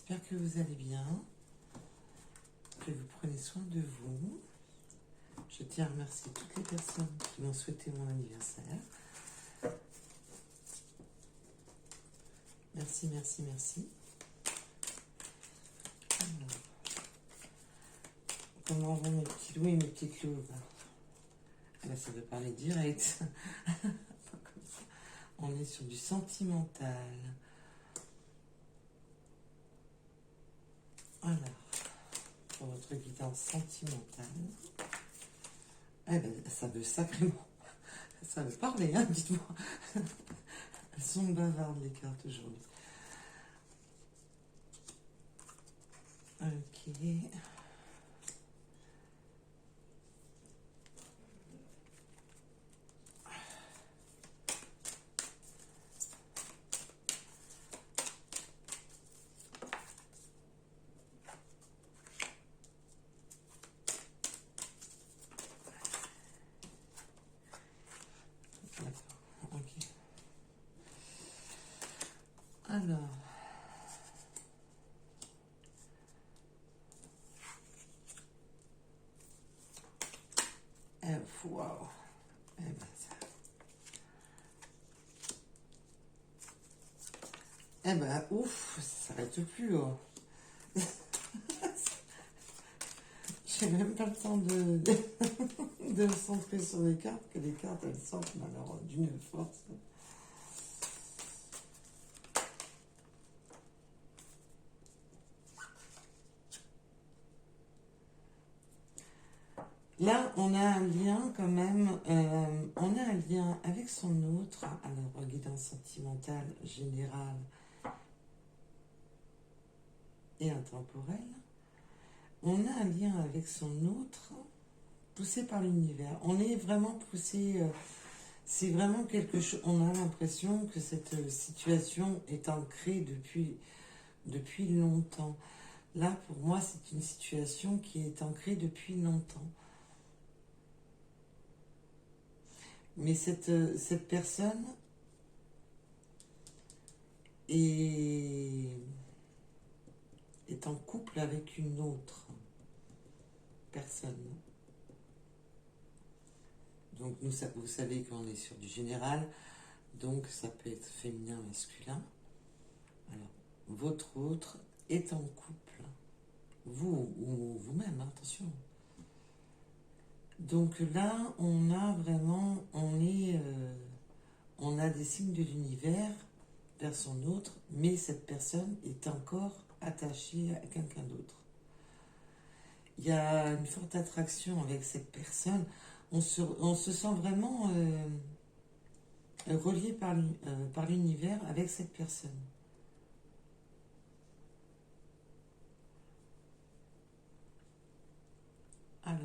j'espère que vous allez bien, que vous prenez soin de vous. Je tiens à remercier toutes les personnes qui m'ont souhaité mon anniversaire. Merci, merci, merci. Alors, comment vont mes petits loups et mes petites louves? Ah ben, ça veut parler direct. On est sur du sentimental. Alors, pour votre guidance sentimentale, eh ben, ça veut sacrément. Ça veut parler, hein, dites-moi. Elles sont bavardes, les cartes, aujourd'hui. Ok. D'accord, ok. Alors. Waouh. Eh ben, eh ben, ouf, ça s'arrête plus. Oh. J'ai même pas le temps de me centrer sur les cartes, que les cartes, elles sortent, mais alors d'une force. Là, on a un lien quand même, on a un lien avec son autre, alors guidance sentimentale générale et intemporelle. On a un lien avec son autre, poussé par l'univers. On est vraiment poussé, c'est vraiment quelque chose, on a l'impression que cette situation est ancrée depuis longtemps. Là, pour moi, c'est une situation qui est ancrée depuis longtemps. Mais cette personne est en couple avec une autre personne. Donc, vous savez qu'on est sur du général, donc ça peut être féminin, masculin. Alors, votre autre est en couple. Vous ou vous-même, attention. Donc là, on a vraiment, on a des signes de l'univers vers son autre, mais cette personne est encore attachée à quelqu'un d'autre. Il y a une forte attraction avec cette personne. On se sent vraiment relié par l'univers avec cette personne. Alors,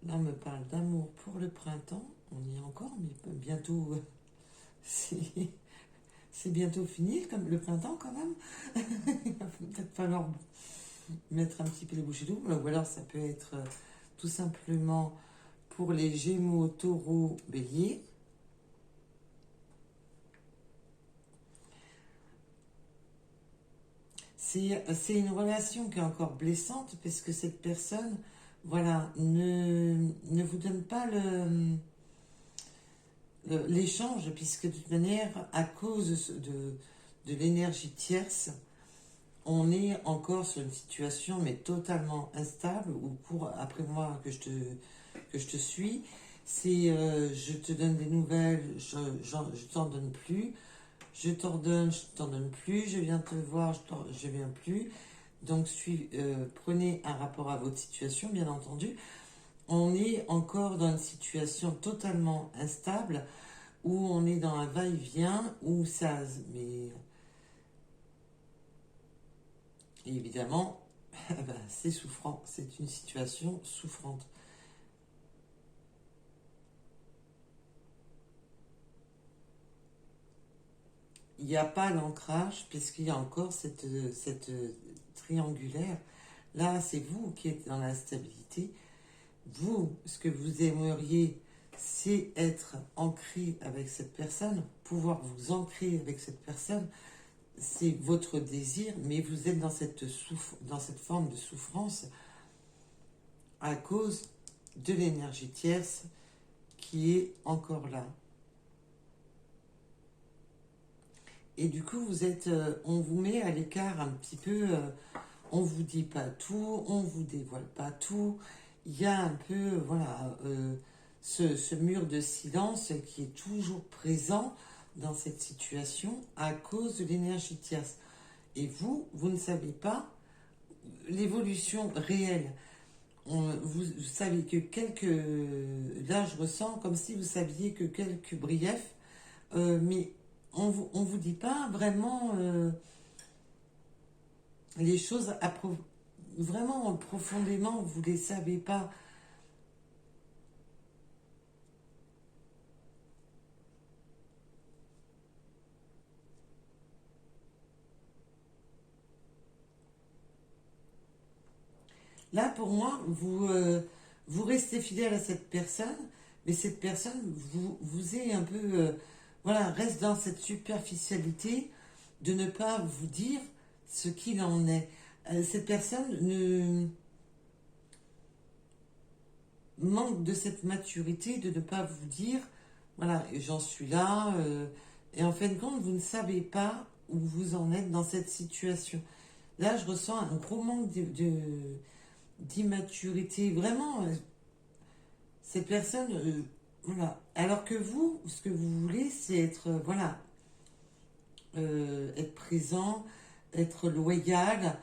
là, on me parle d'amour pour le printemps. On y est encore, mais bientôt, c'est bientôt fini, comme le printemps quand même. Il va peut-être falloir mettre un petit peu les bouchées doubles. Ou alors, ça peut être tout simplement pour les Gémeaux, Taureaux, Bélier. C'est une relation qui est encore blessante parce que cette personne, voilà, ne vous donne pas l'échange, puisque de toute manière, à cause de l'énergie tierce, on est encore sur une situation mais totalement instable, ou après moi que je te suis, c'est je te donne des nouvelles, je t'en donne plus, je t'ordonne, je t'en donne plus, je viens te voir, je viens plus. Donc prenez un rapport à votre situation, bien entendu. On est encore dans une situation totalement instable, où on est dans un va-et-vient, où ça... Mais évidemment, ben, c'est souffrant, c'est une situation souffrante. Il n'y a pas l'ancrage, puisqu'il y a encore cette triangulaire. Là, c'est vous qui êtes dans la stabilité. Vous, ce que vous aimeriez, c'est être ancré avec cette personne, pouvoir vous ancrer avec cette personne, c'est votre désir, mais vous êtes dans dans cette forme de souffrance à cause de l'énergie tierce qui est encore là. Et du coup, on vous met à l'écart un petit peu, on vous dit pas tout, on vous dévoile pas tout. Il y a un peu, voilà, ce mur de silence qui est toujours présent dans cette situation à cause de l'énergie tierce. Et vous ne savez pas l'évolution réelle. Vous savez que là, je ressens comme si vous saviez que quelques briefs, mais on vous dit pas vraiment les choses vraiment profondément, vous les savez pas. Là, pour moi, vous restez fidèle à cette personne, mais cette personne vous est un peu, voilà, reste dans cette superficialité de ne pas vous dire ce qu'il en est. Cette personne manque de cette maturité de ne pas vous dire, voilà, j'en suis là, et en fin de compte, vous ne savez pas où vous en êtes dans cette situation. Là, je ressens un gros manque d'immaturité. Vraiment, cette personne, voilà. Alors que vous, ce que vous voulez, c'est être, voilà, être présent, être loyal.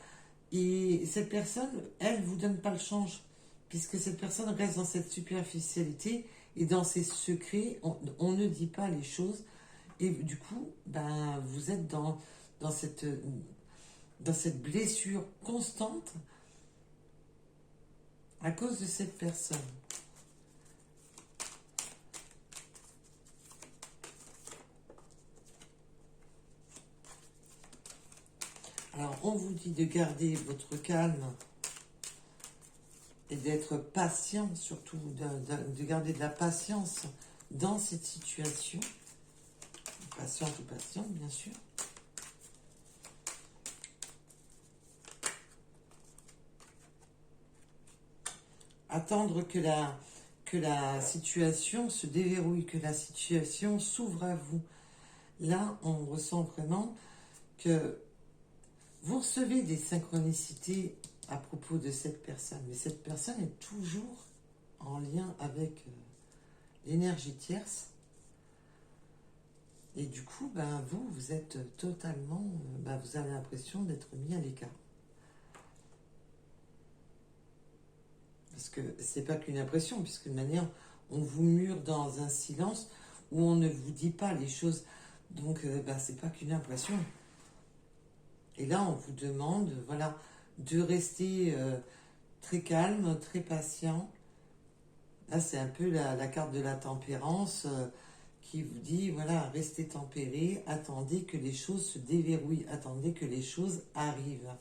Et cette personne, elle, vous donne pas le change, puisque cette personne reste dans cette superficialité et dans ses secrets. On ne dit pas les choses. Et du coup, ben, vous êtes dans dans cette blessure constante à cause de cette personne. Alors, on vous dit de garder votre calme et d'être patient, surtout de garder de la patience dans cette situation. Patiente ou patiente, bien sûr. Attendre que la situation se déverrouille, que la situation s'ouvre à vous. Là, on ressent vraiment que vous recevez des synchronicités à propos de cette personne, mais cette personne est toujours en lien avec l'énergie tierce. Et du coup, ben, vous êtes totalement, ben, vous avez l'impression d'être mis à l'écart. Parce que c'est pas qu'une impression, puisque de manière, on vous mure dans un silence où on ne vous dit pas les choses. Donc, ben, c'est pas qu'une impression. Et là, on vous demande, voilà, de rester très calme, très patient. Là, c'est un peu la carte de la tempérance qui vous dit, voilà, restez tempéré, attendez que les choses se déverrouillent, attendez que les choses arrivent.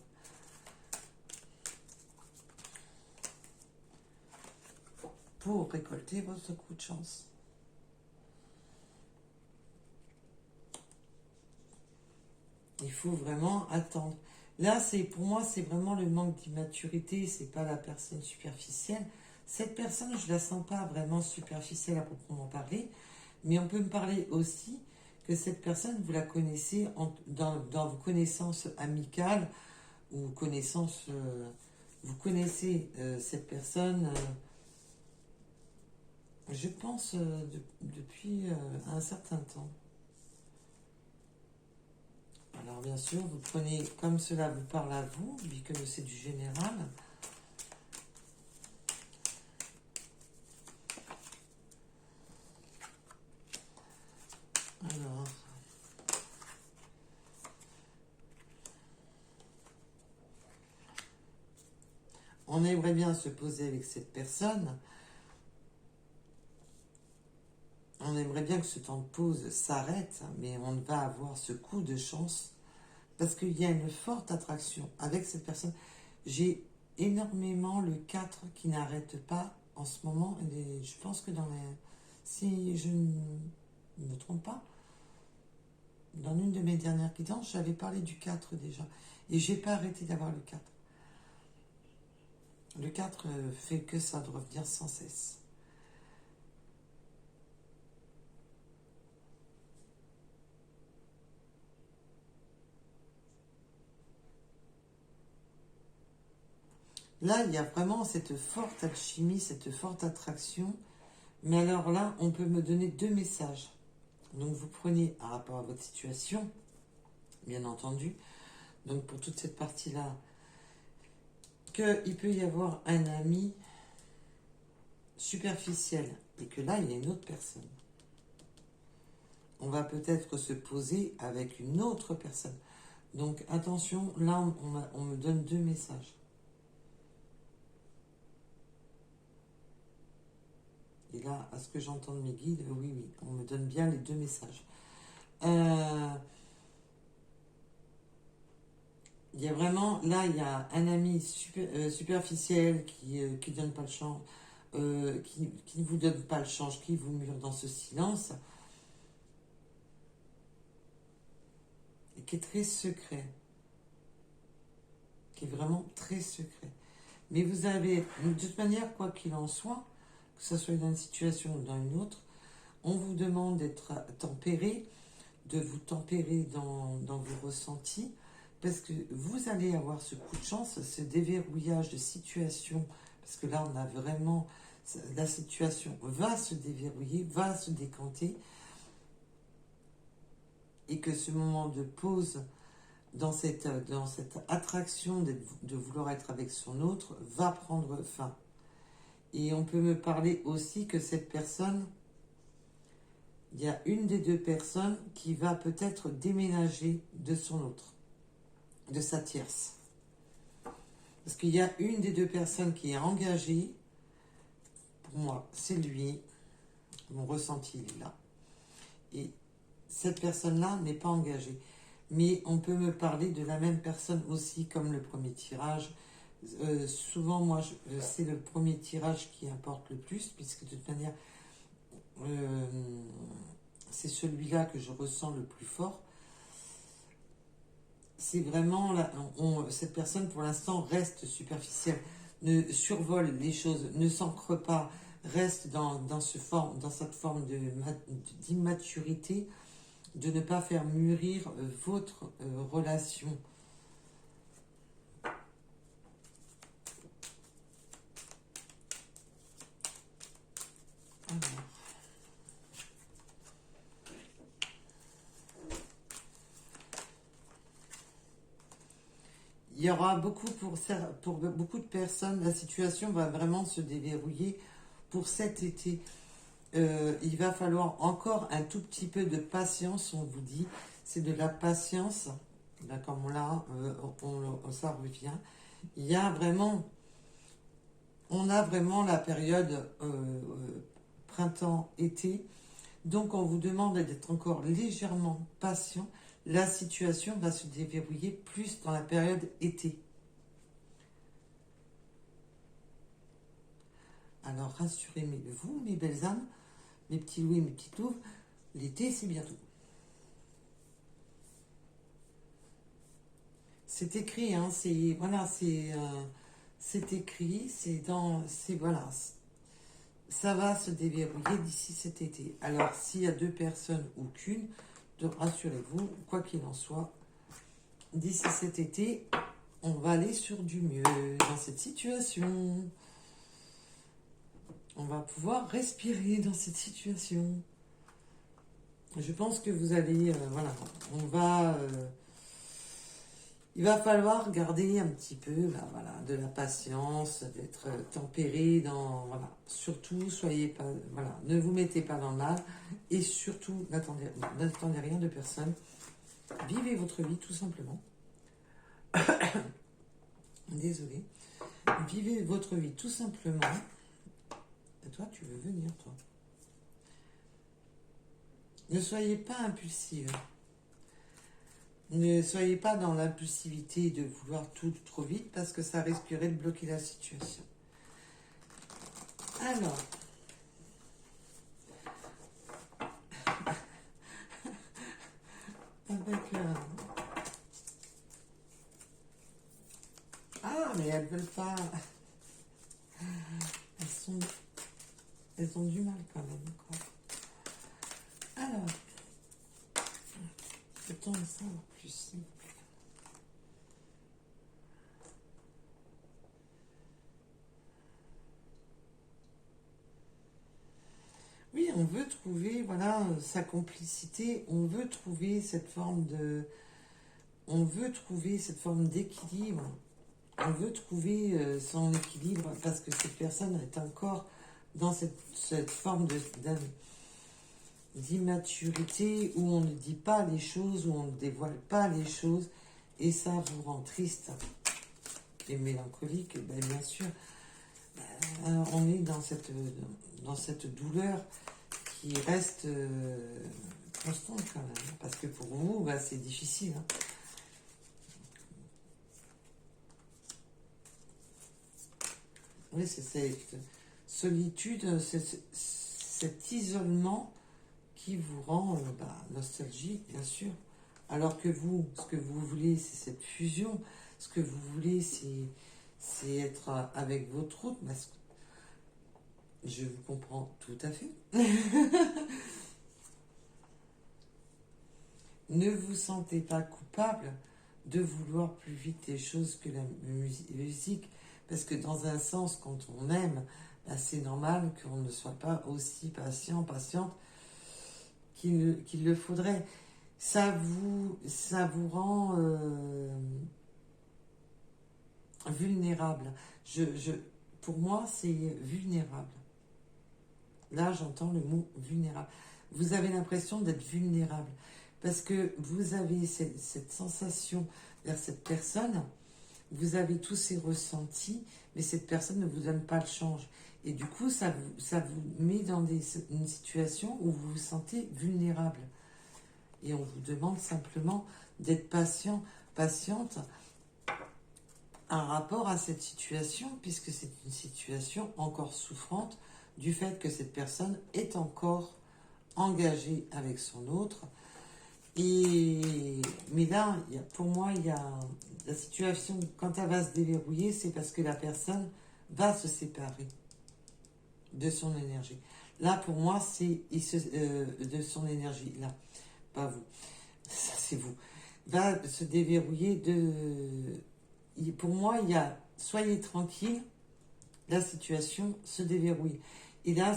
Pour récolter votre coup de chance. Il faut vraiment attendre. Là, pour moi, c'est vraiment le manque d'immaturité, c'est pas la personne superficielle. Cette personne, je la sens pas vraiment superficielle à proprement parler, mais on peut me parler aussi que cette personne, vous la connaissez dans vos connaissances amicales ou connaissances, vous connaissez cette personne, je pense, depuis un certain temps. Alors bien sûr, vous prenez comme cela vous parle à vous, vu que c'est du général. Alors, on aimerait bien se poser avec cette personne. On aimerait bien que ce temps de pause s'arrête, mais on va avoir ce coup de chance parce qu'il y a une forte attraction avec cette personne. J'ai énormément le 4 qui n'arrête pas en ce moment. Et je pense que si je ne me trompe pas, Dans une de mes dernières guidances, j'avais parlé du 4 déjà. Et j'ai pas arrêté d'avoir le 4. Le 4 fait que ça de revenir sans cesse. Là, il y a vraiment cette forte alchimie, cette forte attraction. Mais alors là, on peut me donner deux messages. Donc vous prenez par rapport à votre situation, bien entendu. Donc pour toute cette partie-là, qu'il peut y avoir un ami superficiel et que là, il y a une autre personne. On va peut-être se poser avec une autre personne. Donc attention, là, on me donne deux messages. Et là, à ce que j'entends de mes guides, oui, oui, on me donne bien les deux messages. Il y a vraiment, là, il y a un ami superficiel qui donne pas le change, qui ne vous donne pas le change, qui vous mure dans ce silence, et qui est très secret, qui est vraiment très secret. Mais vous avez, de toute manière, quoi qu'il en soit, que ce soit dans une situation ou dans une autre, on vous demande d'être tempéré, de vous tempérer dans vos ressentis, parce que vous allez avoir ce coup de chance, ce déverrouillage de situation, parce que là, on a vraiment, la situation va se déverrouiller, va se décanter, et que ce moment de pause dans cette attraction de vouloir être avec son autre va prendre fin. Et on peut me parler aussi que cette personne, il y a une des deux personnes qui va peut-être déménager de son autre, de sa tierce. Parce qu'il y a une des deux personnes qui est engagée. Pour moi, c'est lui. Mon ressenti, il est là. Et cette personne-là n'est pas engagée. Mais on peut me parler de la même personne aussi, comme le premier tirage. Souvent, moi, c'est le premier tirage qui importe le plus, puisque de toute manière, c'est celui-là que je ressens le plus fort. C'est vraiment, cette personne pour l'instant reste superficielle, ne survole les choses, ne s'ancre pas, reste dans cette forme d'immaturité, de ne pas faire mûrir votre relation. Alors. Il y aura beaucoup pour beaucoup de personnes, la situation va vraiment se déverrouiller pour cet été. Il va falloir encore un tout petit peu de patience, on vous dit. C'est de la patience. Là, comme là, ça revient. Il y a vraiment, on a vraiment la période printemps-été. Donc, on vous demande d'être encore légèrement patient. La situation va se déverrouiller plus dans la période été. Alors, rassurez-vous, mes belles âmes, mes petits loups et mes petites louves, l'été, c'est bientôt. C'est écrit, hein, c'est écrit, voilà, ça va se déverrouiller d'ici cet été. Alors, s'il y a deux personnes ou qu'une, rassurez-vous, quoi qu'il en soit, d'ici cet été, on va aller sur du mieux dans cette situation. On va pouvoir respirer dans cette situation. Je pense que vous allez, voilà, il va falloir garder un petit peu, voilà, de la patience, d'être tempéré voilà, surtout, soyez pas, voilà, ne vous mettez pas dans le mal et surtout, n'attendez rien de personne. Vivez votre vie tout simplement. Désolée. Vivez votre vie tout simplement. Et toi, tu veux venir, toi. Ne soyez pas impulsive. Ne soyez pas dans l'impulsivité de vouloir tout trop vite parce que ça risquerait de bloquer la situation. Alors, veulent pas. Elles ont du mal quand même, quoi. Alors, peut-on en savoir plus, s'il vous plaît. Oui, on veut trouver, voilà, sa complicité, on veut trouver cette forme de... On veut trouver cette forme d'équilibre. On veut trouver son équilibre parce que cette personne est encore dans cette forme d'immaturité où on ne dit pas les choses, où on ne dévoile pas les choses, et ça vous rend triste et mélancolique, ben, bien sûr. On est dans cette douleur qui reste constante quand même, parce que pour vous, ben, c'est difficile. Hein. Oui, c'est cette solitude, cet isolement qui vous rend nostalgique, bien sûr. Alors que vous, ce que vous voulez, c'est cette fusion. Ce que vous voulez, c'est être avec votre autre. Je vous comprends tout à fait. Ne vous sentez pas coupable de vouloir plus vite les choses que la musique. Parce que dans un sens, quand on aime, ben c'est normal qu'on ne soit pas aussi patiente qu'il le faudrait. Ça vous rend vulnérable. Pour moi, c'est vulnérable. Là, j'entends le mot vulnérable. Vous avez l'impression d'être vulnérable parce que vous avez cette sensation vers cette personne, vous avez tous ces ressentis, mais cette personne ne vous donne pas le change. Et du coup, ça vous met dans une situation où vous vous sentez vulnérable. Et on vous demande simplement d'être patiente en rapport à cette situation, puisque c'est une situation encore souffrante du fait que cette personne est encore engagée avec son autre. Mais là, pour moi, il y a la situation, quand elle va se déverrouiller, c'est parce que la personne va se séparer de son énergie. Là, pour moi, c'est de son énergie. Là, pas vous. Ça, c'est vous. Va se déverrouiller Pour moi, il y a soyez tranquille, la situation se déverrouille. Et là,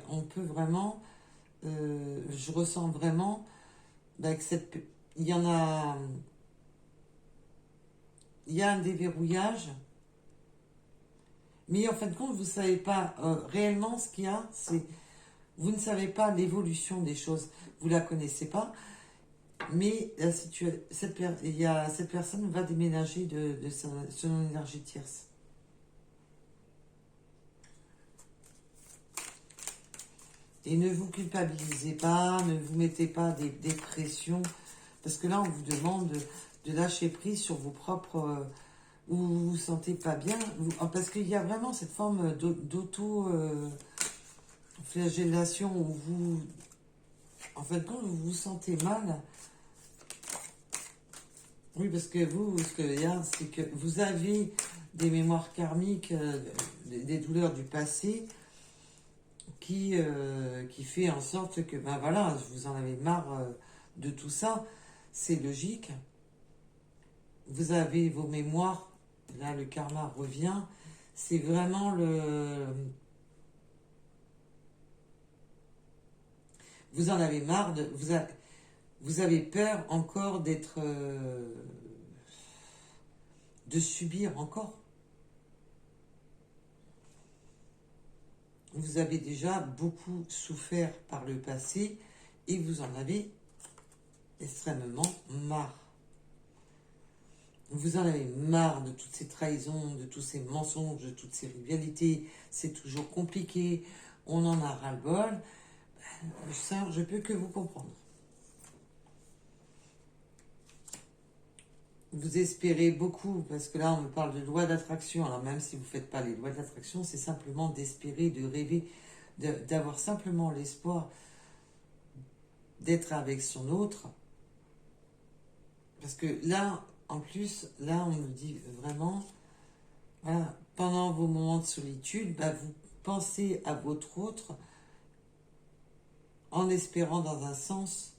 on peut vraiment, je ressens vraiment que il y a un déverrouillage, mais en fin de compte, vous ne savez pas réellement ce qu'il y a, vous ne savez pas l'évolution des choses, vous ne la connaissez pas, mais cette personne va déménager de son énergie tierce. Et ne vous culpabilisez pas, ne vous mettez pas des pressions, parce que là, on vous demande de lâcher prise sur vos propres... où vous vous sentez pas bien, parce qu'il y a vraiment cette forme d'auto-flagellation où vous... En fait, quand vous vous sentez mal... Oui, parce que ce qu'il y a, c'est que vous avez des mémoires karmiques, des douleurs du passé, qui fait en sorte que, ben voilà, vous en avez marre de tout ça. C'est logique. Vous avez vos mémoires, là le karma revient. C'est vraiment vous en avez marre, vous avez peur encore de subir encore. Vous avez déjà beaucoup souffert par le passé et vous en avez extrêmement marre. Vous en avez marre de toutes ces trahisons, de tous ces mensonges, de toutes ces rivalités. C'est toujours compliqué. On en a ras-le-bol. Ça, je peux que vous comprendre. Vous espérez beaucoup, parce que là, on me parle de loi d'attraction. Alors, même si vous ne faites pas les lois d'attraction, c'est simplement d'espérer, de rêver, d'avoir simplement l'espoir d'être avec son autre. Parce que là, en plus, là, on nous dit vraiment, Voilà, pendant vos moments de solitude, bah, vous pensez à votre autre en espérant dans un sens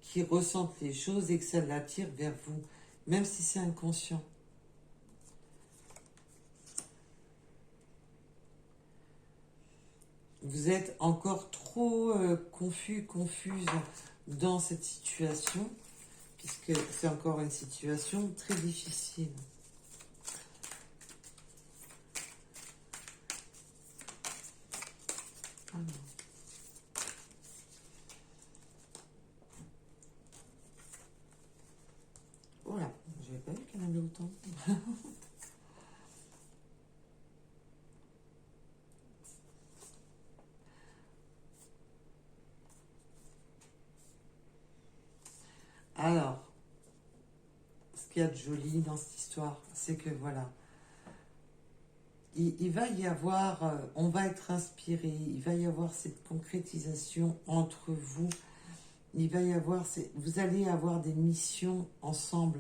qu'il ressente les choses et que ça l'attire vers vous, même si c'est inconscient. Vous êtes encore trop confus, confuse dans cette situation, puisque c'est encore une situation très difficile. Alors. Voilà, je n'avais pas vu qu'il y en avait autant. Alors, ce qu'il y a de joli dans cette histoire, c'est que voilà, il va y avoir, on va être inspiré, il va y avoir cette concrétisation entre vous, il va y avoir, vous allez avoir des missions ensemble,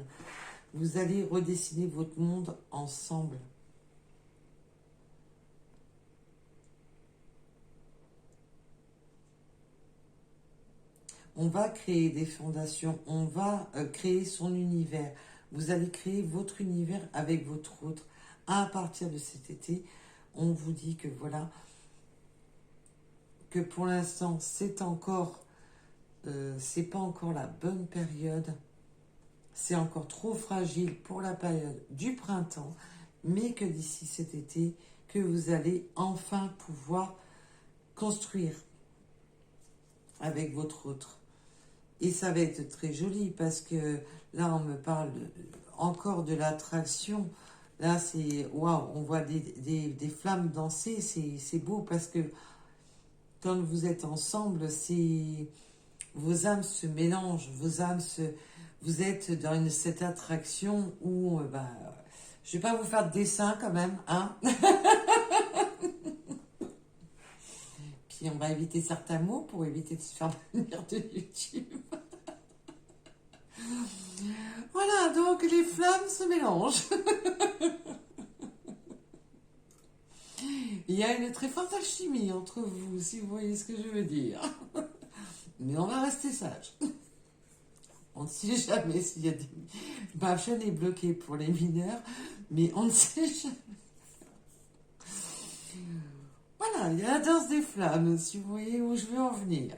vous allez redessiner votre monde ensemble. On va créer des fondations, on va créer son univers. Vous allez créer votre univers avec votre autre. À partir de cet été, on vous dit que voilà, que pour l'instant, c'est pas encore la bonne période. C'est encore trop fragile pour la période du printemps, mais que d'ici cet été, que vous allez enfin pouvoir construire avec votre autre. Et ça va être très joli parce que là, on me parle encore de l'attraction. Là, c'est waouh, on voit des flammes danser. C'est beau parce que quand vous êtes ensemble, vos âmes se mélangent, vous êtes dans cette attraction où, bah, je vais pas vous faire de dessin quand même, hein. Puis on va éviter certains mots pour éviter de se faire bannir de YouTube. Voilà, donc les flammes se mélangent. Il y a une très forte alchimie entre vous, si vous voyez ce que je veux dire. Mais on va rester sage. On ne sait jamais s'il y a des... Ma chaîne est bloquée pour les mineurs, mais on ne sait jamais. Voilà, il y a la danse des flammes, si vous voyez où je veux en venir.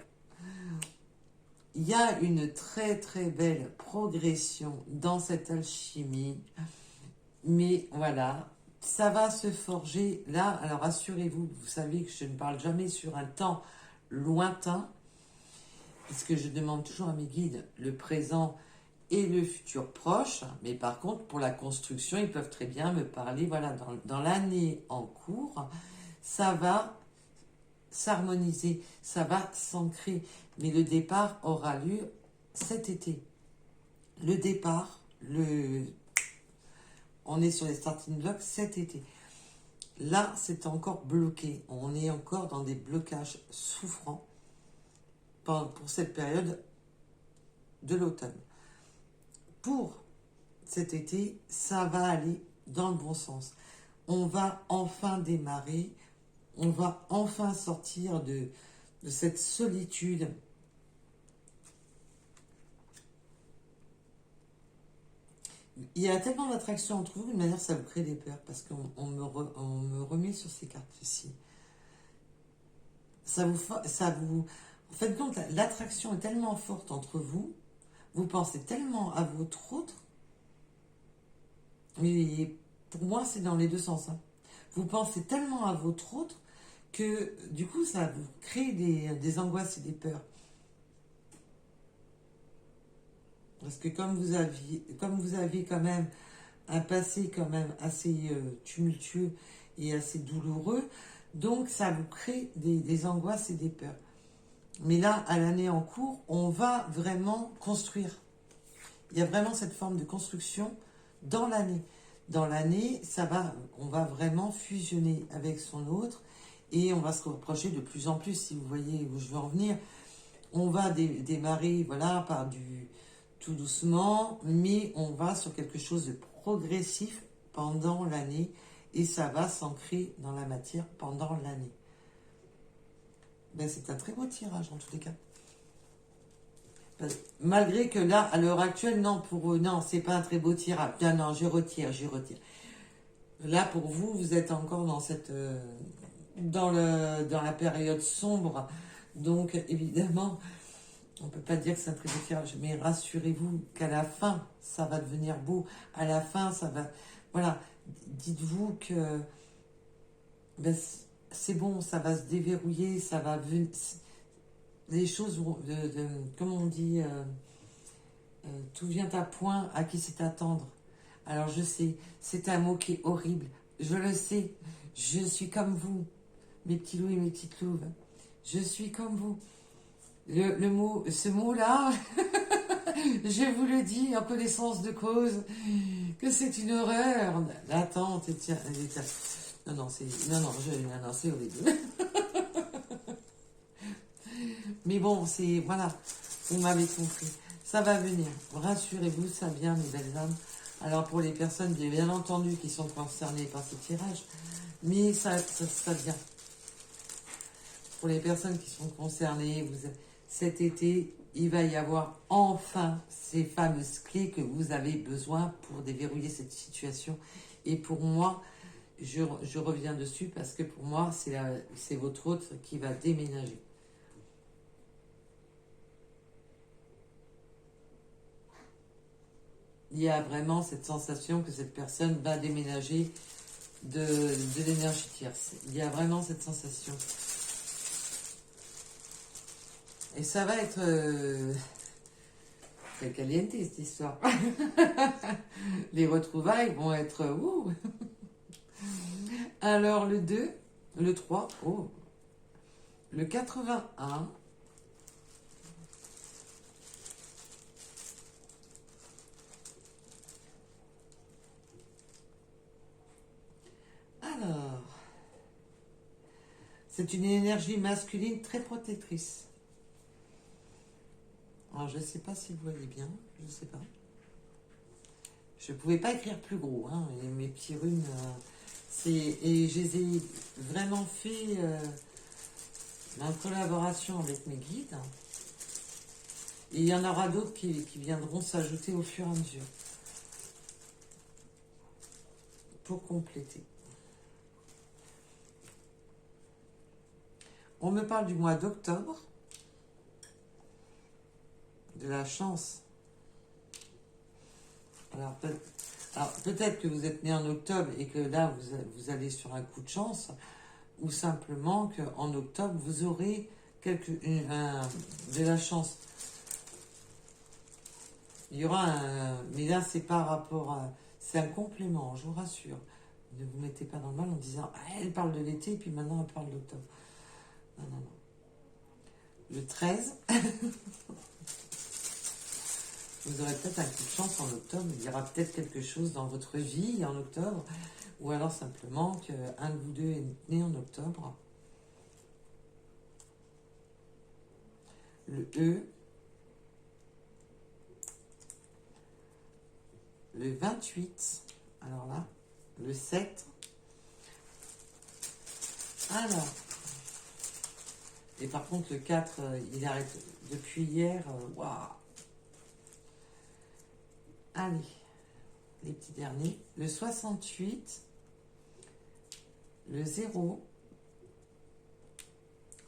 Il y a une très très belle progression dans cette alchimie. Mais voilà, ça va se forger là. Alors assurez-vous, vous savez que je ne parle jamais sur un temps lointain, puisque je demande toujours à mes guides le présent et le futur proche. Mais par contre, pour la construction, ils peuvent très bien me parler, voilà, dans l'année en cours, ça va s'harmoniser, ça va s'ancrer. Mais le départ aura lieu cet été. Le départ, on est sur les starting blocks cet été. Là, c'est encore bloqué. On est encore dans des blocages souffrants pour cette période de l'automne. Pour cet été, ça va aller dans le bon sens. On va enfin démarrer, on va enfin sortir de cette solitude. Il y a tellement d'attractions entre vous, d'une manière, ça vous crée des peurs, parce qu'on me remet sur ces cartes-ci. En fait, donc, l'attraction est tellement forte entre vous, vous pensez tellement à votre autre, mais pour moi, c'est dans les deux sens. Hein. Vous pensez tellement à votre autre que, du coup, ça vous crée des angoisses et des peurs. Parce que comme vous avez quand même un passé quand même assez tumultueux et assez douloureux, donc ça vous crée des angoisses et des peurs. Mais là, à l'année en cours, on va vraiment construire. Il y a vraiment cette forme de construction dans l'année. Dans l'année, on va vraiment fusionner avec son autre et on va se rapprocher de plus en plus, si vous voyez où je veux en venir. On va démarrer, voilà, par du tout doucement, mais on va sur quelque chose de progressif pendant l'année et ça va s'ancrer dans la matière pendant l'année. Ben, c'est un très beau tirage en tous les cas. Malgré que là, à l'heure actuelle, non, pour eux, non, c'est pas un très beau tirage. Non, non, je retire, je retire. Là, pour vous, vous êtes encore dans cette, dans la période sombre. Donc, évidemment, on peut pas dire que c'est un très beau tirage, mais rassurez-vous qu'à la fin, ça va devenir beau. À la fin, ça va, voilà. Dites-vous que ben, c'est bon, ça va se déverrouiller, ça va venir. Les choses vont, comme on dit, tout vient à point, à qui c'est attendre. Alors je sais, c'est un mot qui est horrible, je le sais, je suis comme vous, mes petits loups et mes petites louves, je suis comme vous. Le mot, ce mot-là, je vous le dis en connaissance de cause, que c'est une horreur. L'attente, tiens, non, non, c'est horrible. Mais bon, c'est, voilà, vous m'avez compris. Ça va venir, rassurez-vous, ça vient, mes belles âmes. Alors pour les personnes, bien entendu, qui sont concernées par ce tirage, mais ça vient. Pour les personnes qui sont concernées, cet été, il va y avoir enfin ces fameuses clés que vous avez besoin pour déverrouiller cette situation. Et pour moi, je reviens dessus parce que pour moi, c'est votre autre qui va déménager. Il y a vraiment cette sensation que cette personne va déménager de l'énergie tierce. Il y a vraiment cette sensation. Et ça va être très caliente cette histoire. Les retrouvailles vont être... Alors le 2, le 3, le 81... Alors, c'est une énergie masculine très protectrice. Alors, je ne sais pas si vous voyez bien, je ne sais pas. Je ne pouvais pas écrire plus gros, hein, et mes petits runes, et je les ai vraiment fait en collaboration avec mes guides. Et il y en aura d'autres qui viendront s'ajouter au fur et à mesure pour compléter. On me parle du mois d'octobre, de la chance. Alors peut-être que vous êtes né en octobre et que là vous allez sur un coup de chance, ou simplement qu'en octobre vous aurez de la chance. Il y aura mais là c'est par rapport à, c'est un complément, je vous rassure. Ne vous mettez pas dans le mal en disant elle parle de l'été et puis maintenant elle parle d'octobre. Non, non, non. Le 13, vous aurez peut-être un coup de chance en octobre. Il y aura peut-être quelque chose dans votre vie en octobre. Ou alors simplement qu'un de vous deux est né en octobre. Le E. Le 28. Alors là, le 7. Alors. Et par contre, le 4, il arrête depuis hier. Waouh! Allez, les petits derniers. Le 68, le 0,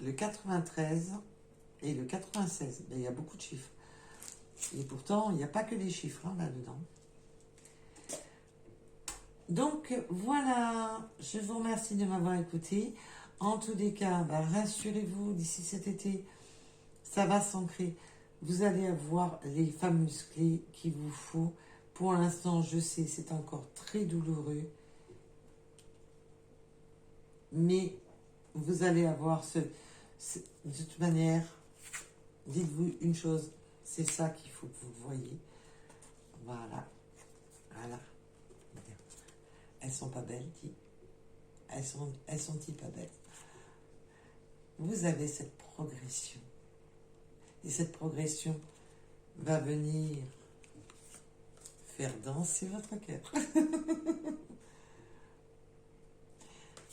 le 93 et le 96. Ben, il y a beaucoup de chiffres. Et pourtant, il n'y a pas que des chiffres là-dedans. Donc, voilà. Je vous remercie de m'avoir écouté. En tous les cas, ben, rassurez-vous, d'ici cet été, ça va s'ancrer. Vous allez avoir les fameuses clés qu'il vous faut. Pour l'instant, je sais, c'est encore très douloureux. Mais vous allez avoir de toute manière, dites-vous une chose, c'est ça qu'il faut que vous voyez. Voilà. Voilà. Elles sont pas belles, dis. Elles sont-ils pas belles? Vous avez cette progression. Et cette progression va venir faire danser votre cœur.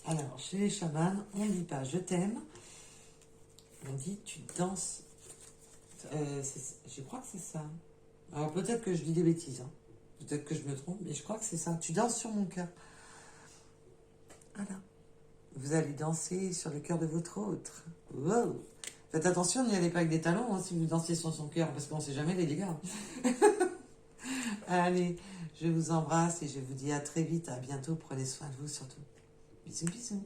Alors, chez les chamans, on ne dit pas je t'aime, on dit tu danses. Je crois que c'est ça. Alors peut-être que je dis des bêtises, hein. Peut-être que je me trompe, mais je crois que c'est ça. Tu danses sur mon cœur. Voilà. Vous allez danser sur le cœur de votre autre. Wow. Faites attention, n'y allez pas avec des talons hein, si vous dansez sur son cœur, parce qu'on ne sait jamais les dégâts. Allez, je vous embrasse et je vous dis à très vite, à bientôt. Prenez soin de vous surtout. Bisous, bisous.